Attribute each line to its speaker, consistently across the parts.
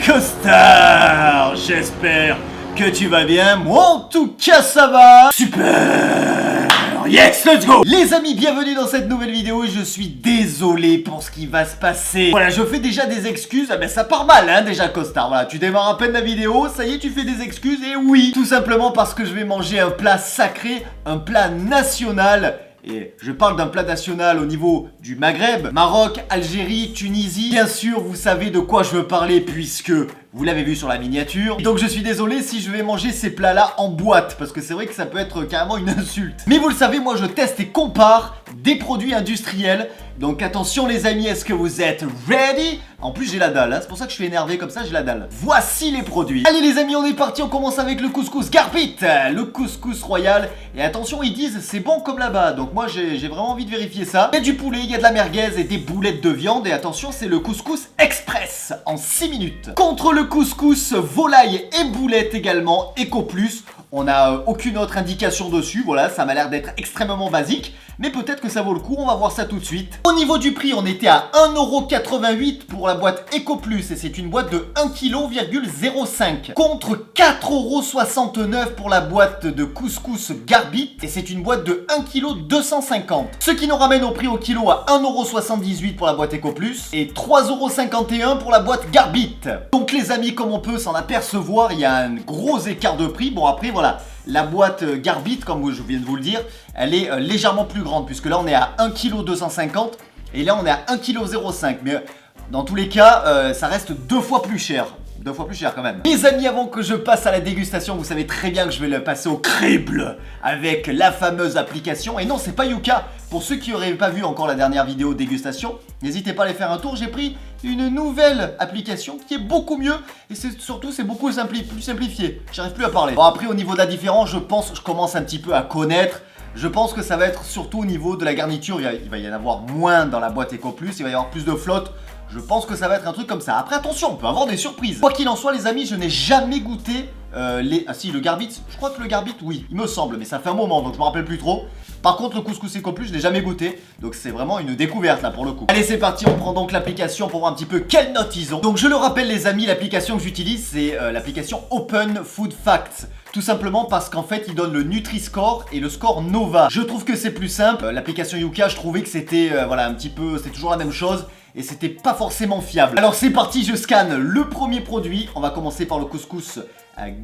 Speaker 1: Costard, j'espère que tu vas bien. Moi en tout cas ça va. Super. Yes, let's go. Les amis, bienvenue dans cette nouvelle vidéo et je suis désolé pour ce qui va se passer. Voilà, je fais déjà des excuses. Ah ben ça part mal hein déjà Costard. Voilà, tu démarres à peine la vidéo, ça y est tu fais des excuses. Et oui, tout simplement parce que je vais manger un plat sacré, un plat national. Et je parle d'un plat national au niveau du Maghreb, Maroc, Algérie, Tunisie. Bien sûr, vous savez de quoi je veux parler puisque vous l'avez vu sur la miniature. Et donc je suis désolé si je vais manger ces plats-là en boîte parce que c'est vrai que ça peut être carrément une insulte. Mais vous le savez, moi je teste et compare des produits industriels. Donc attention les amis, est-ce que vous êtes ready? En plus j'ai la dalle, hein. C'est pour ça que je suis énervé comme ça, j'ai la dalle. Voici les produits. Allez les amis, on est parti, on commence avec le couscous Garbit, le couscous royal. Et attention, ils disent c'est bon comme là-bas. Donc moi j'ai vraiment envie de vérifier ça. Il y a du poulet, il y a de la merguez et des boulettes de viande. Et attention, c'est le couscous express en 6 minutes. Contre le couscous volaille et boulettes également, Eco Plus. On n'a aucune autre indication dessus, voilà, ça m'a l'air d'être extrêmement basique. Mais peut-être que ça vaut le coup, on va voir ça tout de suite. Au niveau du prix, on était à 1,88€ pour la boîte Eco Plus. Et c'est une boîte de 1,05 kg. Contre 4,69€ pour la boîte de couscous Garbit. Et c'est une boîte de 1,250 kg. Ce qui nous ramène au prix au kilo à 1,78€ pour la boîte Eco Plus. Et 3,51€ pour la boîte Garbit. Donc les amis, comme on peut s'en apercevoir, il y a un gros écart de prix. Bon après, voilà. La boîte Garbit, comme je viens de vous le dire, elle est légèrement plus grande puisque là on est à 1,250 kg et là on est à 1,05 kg. Mais dans tous les cas, ça reste 2 fois plus cher. 2 fois plus cher quand même. Les amis, avant que je passe à la dégustation, vous savez très bien que je vais le passer au crible avec la fameuse application. Et non, c'est pas Yuka. Pour ceux qui n'auraient pas vu encore la dernière vidéo dégustation, n'hésitez pas à aller faire un tour. J'ai pris une nouvelle application qui est beaucoup mieux et surtout c'est beaucoup plus simplifié. J'arrive plus à parler. Bon après au niveau de la différence, je commence un petit peu à connaître. Je pense que ça va être surtout au niveau de la garniture. Il va y en avoir moins dans la boîte Eco Plus, il va y avoir plus de flotte. Je pense que ça va être un truc comme ça. Après attention, on peut avoir des surprises. Quoi qu'il en soit les amis, je n'ai jamais goûté Ah si, le Garbit, je crois que le Garbit, oui, il me semble, mais ça fait un moment, donc je me rappelle plus trop. Par contre, le couscous Eco Plus, je l'ai jamais goûté, donc c'est vraiment une découverte là pour le coup. Allez, c'est parti, on prend donc l'application pour voir un petit peu quelles notes ils ont. Donc je le rappelle les amis, l'application que j'utilise, c'est l'application Open Food Facts. Tout simplement parce qu'en fait, il donne le Nutri-Score et le score Nova. Je trouve que c'est plus simple. L'application Yuka, je trouvais que c'était voilà, un petit peu, c'est toujours la même chose. Et c'était pas forcément fiable. Alors c'est parti, je scanne le premier produit. On va commencer par le couscous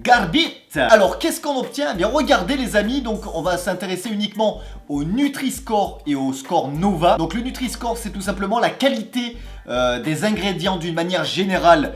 Speaker 1: Garbit. Alors qu'est-ce qu'on obtient? Eh bien regardez les amis, donc on va s'intéresser uniquement au Nutri-Score et au score Nova. Donc le Nutri-Score c'est tout simplement la qualité des ingrédients d'une manière générale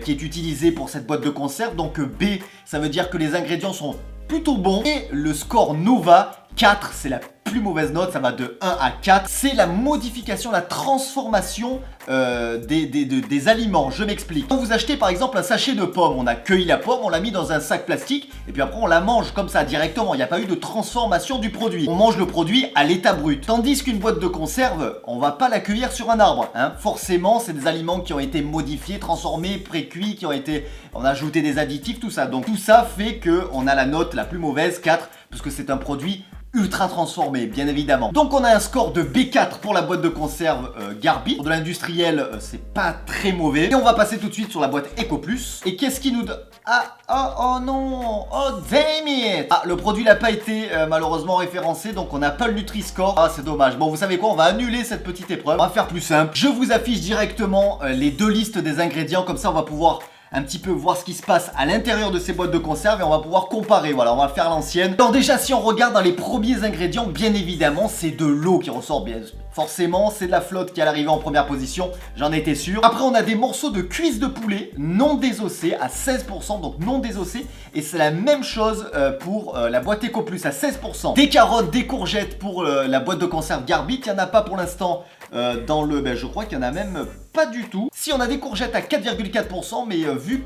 Speaker 1: qui est utilisée pour cette boîte de conserve. Donc B, ça veut dire que les ingrédients sont plutôt bons. Et le score Nova, 4, c'est la plus mauvaise note, ça va de 1 à 4. C'est la modification, la transformation des aliments. Je m'explique. Quand vous achetez par exemple un sachet de pommes, on a cueilli la pomme, on l'a mis dans un sac plastique et puis après on la mange comme ça directement. Il n'y a pas eu de transformation du produit. On mange le produit à l'état brut. Tandis qu'une boîte de conserve, on va pas la cueillir sur un arbre. Hein. Forcément, c'est des aliments qui ont été modifiés, transformés, pré-cuits, on a ajouté des additifs, tout ça. Donc tout ça fait qu'on a la note la plus mauvaise, 4, parce que c'est un produit ultra transformé, bien évidemment. Donc on a un score de B4 pour la boîte de conserve Garbit. Pour de l'industriel, c'est pas très mauvais. Et on va passer tout de suite sur la boîte Eco Plus. Et qu'est-ce qui nous donne... oh non, oh damn it. Le produit n'a pas été malheureusement référencé, donc on n'a pas le Nutri-Score. C'est dommage. Bon, vous savez quoi, on va annuler cette petite épreuve. On va faire plus simple. Je vous affiche directement les deux listes des ingrédients, comme ça on va pouvoir un petit peu voir ce qui se passe à l'intérieur de ces boîtes de conserve et on va pouvoir comparer. Voilà, on va faire l'ancienne. Alors déjà, si on regarde dans les premiers ingrédients, bien évidemment, c'est de l'eau qui ressort bien. Forcément, c'est de la flotte qui est à l'arrivée en première position, j'en étais sûr. Après, on a des morceaux de cuisse de poulet non désossés à 16%, donc non désossés. Et c'est la même chose pour la boîte Eco Plus à 16%. Des carottes, des courgettes pour la boîte de conserve Garbit. Il n'y en a pas pour l'instant dans le... je crois qu'il n'y en a même pas du tout. Si on a des courgettes à 4,4%, mais vu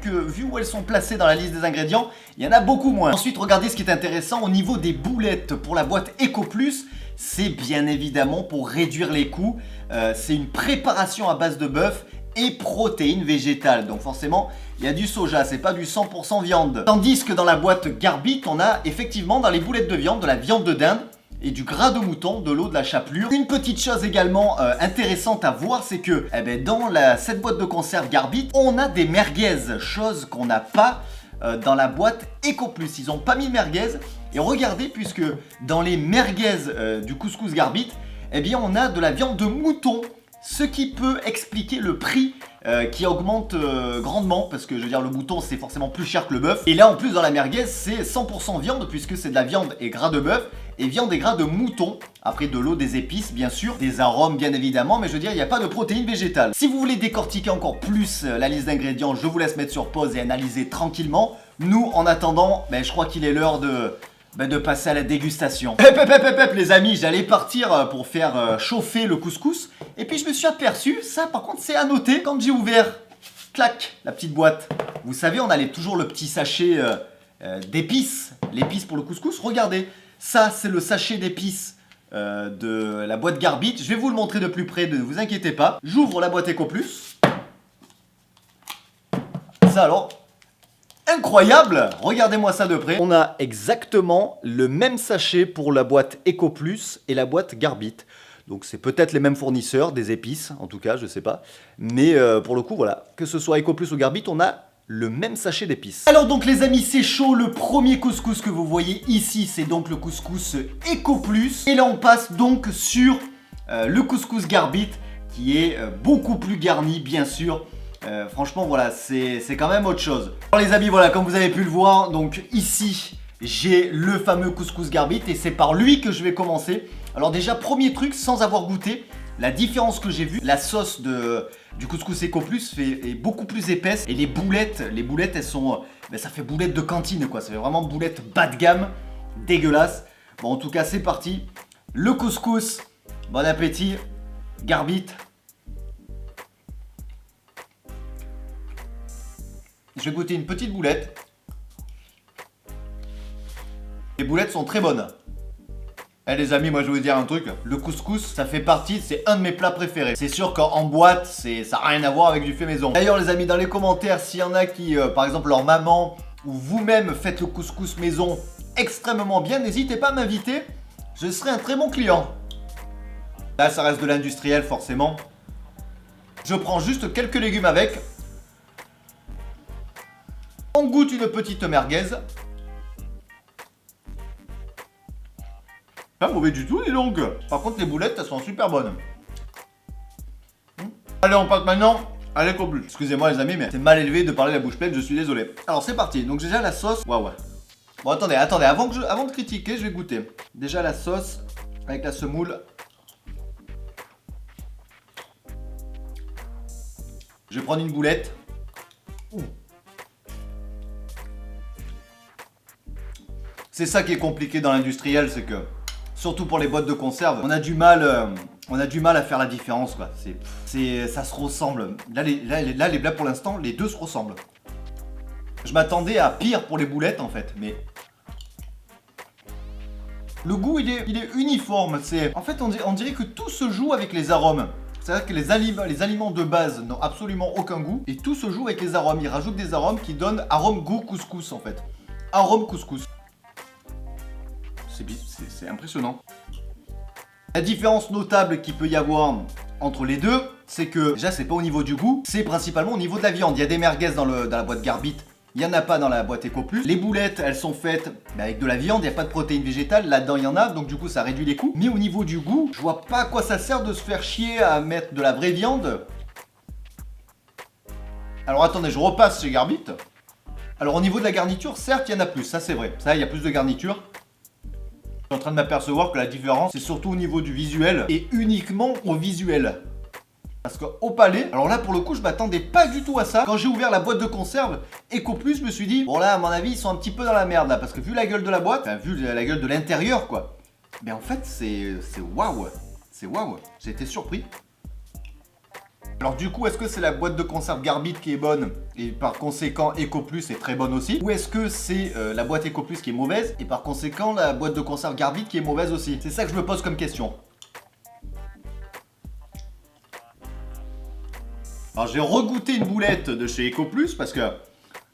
Speaker 1: où elles sont placées dans la liste des ingrédients, il y en a beaucoup moins. Ensuite, regardez ce qui est intéressant au niveau des boulettes pour la boîte Eco Plus. C'est bien évidemment pour réduire les coûts. C'est une préparation à base de bœuf et protéines végétales. Donc forcément, il y a du soja, c'est pas du 100% viande. Tandis que dans la boîte Garbit, on a effectivement dans les boulettes de viande, de la viande de dinde. et du gras de mouton, de l'eau, de la chapelure. Une petite chose également intéressante à voir, c'est que dans cette boîte de conserve Garbit, on a des merguez, chose qu'on n'a pas dans la boîte Eco Plus. Ils n'ont pas mis merguez. Et regardez, puisque dans les merguez du couscous Garbit, eh bien on a de la viande de mouton. Ce qui peut expliquer le prix qui augmente grandement, parce que je veux dire le mouton c'est forcément plus cher que le bœuf. Et là en plus dans la merguez c'est 100% viande, puisque c'est de la viande et gras de bœuf, et viande et gras de mouton. Après de l'eau, des épices bien sûr, des arômes bien évidemment, mais je veux dire il n'y a pas de protéines végétales. Si vous voulez décortiquer encore plus la liste d'ingrédients, je vous laisse mettre sur pause et analyser tranquillement. Nous en attendant, je crois qu'il est l'heure de passer à la dégustation. Les amis, j'allais partir pour faire chauffer le couscous. Et puis je me suis aperçu, ça par contre c'est à noter, quand j'ai ouvert, clac, la petite boîte. Vous savez, on a toujours le petit sachet d'épices, l'épice pour le couscous. Regardez, ça c'est le sachet d'épices de la boîte Garbit. Je vais vous le montrer de plus près, ne vous inquiétez pas. J'ouvre la boîte Eco Plus. Ça alors... incroyable! Regardez-moi ça de près. On a exactement le même sachet pour la boîte Eco Plus et la boîte Garbit. Donc c'est peut-être les mêmes fournisseurs, des épices en tout cas, je sais pas. Mais pour le coup, voilà, que ce soit Eco Plus ou Garbit, on a le même sachet d'épices. Alors donc les amis, c'est chaud. Le premier couscous que vous voyez ici, c'est donc le couscous Eco Plus. Et là on passe donc sur le couscous Garbit, qui est beaucoup plus garni bien sûr. Franchement voilà, c'est quand même autre chose. Alors les amis, voilà, comme vous avez pu le voir, donc ici j'ai le fameux couscous Garbit et c'est par lui que je vais commencer. Alors déjà, premier truc, sans avoir goûté, la différence que j'ai vue, la sauce du couscous Eco Plus est beaucoup plus épaisse. Et les boulettes elles sont, ça fait boulettes de cantine quoi, ça fait vraiment boulettes bas de gamme, dégueulasse. Bon en tout cas c'est parti, le couscous, bon appétit, Garbit. Je vais goûter une petite boulette. Les boulettes sont très bonnes. Eh les amis, moi je vais vous dire un truc. Le couscous, ça fait partie, c'est un de mes plats préférés. C'est sûr qu'en boîte, ça n'a rien à voir avec du fait maison. D'ailleurs les amis, dans les commentaires, s'il y en a qui, par exemple leur maman ou vous-même faites le couscous maison extrêmement bien, n'hésitez pas à m'inviter. Je serai un très bon client. Là, ça reste de l'industriel forcément. Je prends juste quelques légumes avec. On goûte une petite merguez. Pas mauvais du tout, dis donc. Par contre, les boulettes, elles sont super bonnes. Allez, on passe maintenant à l'Eco Plus. Excusez-moi les amis, mais c'est mal élevé de parler la bouche pleine, je suis désolé. Alors, c'est parti. Donc déjà, la sauce... Ouais. Bon, attendez. Avant de critiquer, je vais goûter. Déjà, la sauce avec la semoule. Je vais prendre une boulette. C'est ça qui est compliqué dans l'industriel, c'est que, surtout pour les boîtes de conserve, on a du mal à faire la différence, quoi. Ça se ressemble. Là, les blagues pour l'instant, les deux se ressemblent. Je m'attendais à pire pour les boulettes, en fait, mais... Le goût, il est uniforme. En fait, on dirait que tout se joue avec les arômes. C'est-à-dire que les aliments de base n'ont absolument aucun goût, et tout se joue avec les arômes. Ils rajoutent des arômes qui donnent arôme goût couscous, en fait. Arôme couscous. C'est impressionnant. La différence notable qu'il peut y avoir entre les deux, c'est que déjà c'est pas au niveau du goût, c'est principalement au niveau de la viande. Il y a des merguez dans la boîte Garbit, il n'y en a pas dans la boîte Eco Plus. Les boulettes, elles sont faites avec de la viande, il n'y a pas de protéines végétales, là-dedans il y en a, donc du coup ça réduit les coûts. Mais au niveau du goût, je vois pas à quoi ça sert de se faire chier à mettre de la vraie viande. Alors attendez, je repasse chez Garbit. Alors au niveau de la garniture, certes il y en a plus, ça c'est vrai, ça il y a plus de garniture. Je suis en train de m'apercevoir que la différence, c'est surtout au niveau du visuel et uniquement au visuel. Parce qu'au palais, alors là pour le coup, je m'attendais pas du tout à ça. Quand j'ai ouvert la boîte de conserve Eco Plus, je me suis dit, bon là, à mon avis, ils sont un petit peu dans la merde là. Parce que vu la gueule de la boîte, enfin, vu la gueule de l'intérieur quoi. Mais en fait, c'est waouh. C'est waouh. J'ai été surpris. Alors du coup, est-ce que c'est la boîte de conserve Garbit qui est bonne et par conséquent Eco Plus est très bonne aussi? Ou est-ce que c'est la boîte Eco Plus qui est mauvaise et par conséquent la boîte de conserve Garbit qui est mauvaise aussi? C'est ça que je me pose comme question. Alors j'ai regoûté une boulette de chez Eco Plus parce que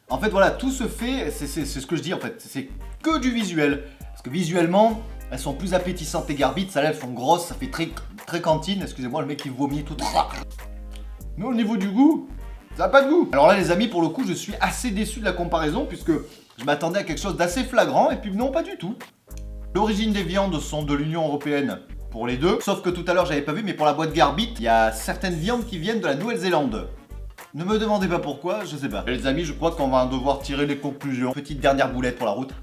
Speaker 1: en fait voilà, tout se fait, c'est ce que je dis en fait, c'est que du visuel. Parce que visuellement, Elles sont plus appétissantes les garbites, ça là elles sont grosses, ça fait très cantine. Excusez-moi, le mec il vomit tout. Mais au niveau du goût, ça n'a pas de goût. Alors là les amis, pour le coup je suis assez déçu de la comparaison puisque je m'attendais à quelque chose d'assez flagrant et puis non, pas du tout. L'origine des viandes sont de l'Union Européenne pour les deux, sauf que tout à l'heure j'avais pas vu, mais pour la boîte Garbit, il y a certaines viandes qui viennent de la Nouvelle-Zélande. Ne me demandez pas pourquoi, je sais pas. Et les amis, je crois qu'on va devoir tirer les conclusions. Petite dernière boulette pour la route.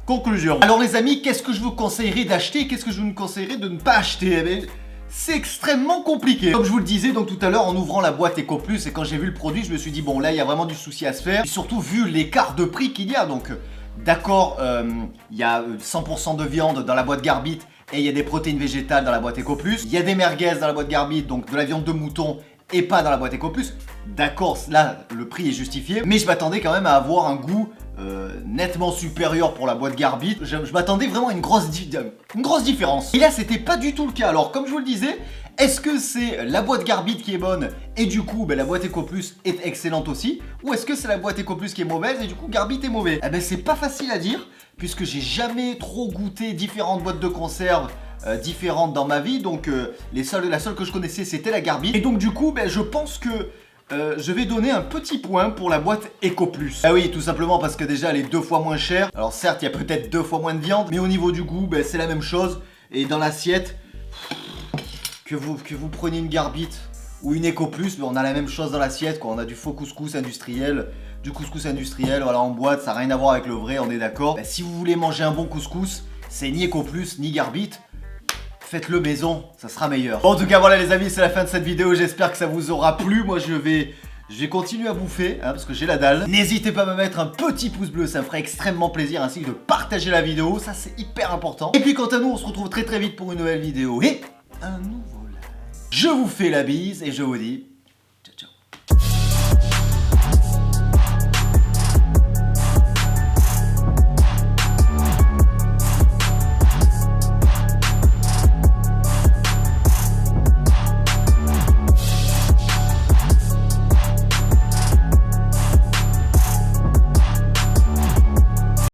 Speaker 1: Conclusion. Alors les amis, qu'est-ce que je vous conseillerais d'acheter? Qu'est-ce que je vous conseillerais de ne pas acheter? Eh bien, c'est extrêmement compliqué. Comme je vous le disais donc tout à l'heure en ouvrant la boîte EcoPlus et quand j'ai vu le produit, je me suis dit bon là il y a vraiment du souci à se faire. Et surtout vu l'écart de prix qu'il y a. Donc d'accord, il y a 100% de viande dans la boîte Garbit et il y a des protéines végétales dans la boîte EcoPlus. Il y a des merguez dans la boîte Garbit, donc de la viande de mouton et pas dans la boîte EcoPlus. D'accord, là le prix est justifié, mais je m'attendais quand même à avoir un goût nettement supérieur pour la boîte Garbit. Je m'attendais vraiment à une grosse différence. Et là c'était pas du tout le cas. Alors comme je vous le disais, est-ce que c'est la boîte Garbit qui est bonne et du coup la boîte EcoPlus est excellente aussi, ou est-ce que c'est la boîte EcoPlus qui est mauvaise et du coup Garbit est mauvais? Eh ben c'est pas facile à dire puisque j'ai jamais trop goûté différentes boîtes de conserve différentes dans ma vie, donc la seule que je connaissais c'était la Garbit. Et donc du coup je pense que je vais donner un petit point pour la boîte EcoPlus. Ah oui, tout simplement parce que déjà elle est 2 fois moins chère. Alors certes il y a peut-être 2 fois moins de viande, mais au niveau du goût c'est la même chose. Et dans l'assiette, que vous preniez une Garbit ou une EcoPlus, on a la même chose dans l'assiette quoi. On a du faux couscous industriel, voilà en boîte, ça n'a rien à voir avec le vrai, on est d'accord. Si vous voulez manger un bon couscous, c'est ni EcoPlus ni Garbit. Faites-le maison, ça sera meilleur. Bon, en tout cas, voilà les amis, c'est la fin de cette vidéo. J'espère que ça vous aura plu. Moi, je vais continuer à bouffer, parce que j'ai la dalle. N'hésitez pas à me mettre un petit pouce bleu, ça me ferait extrêmement plaisir, ainsi que de partager la vidéo. Ça, c'est hyper important. Et puis, quant à nous, on se retrouve très vite pour une nouvelle vidéo et un nouveau live. Je vous fais la bise et je vous dis ciao, ciao.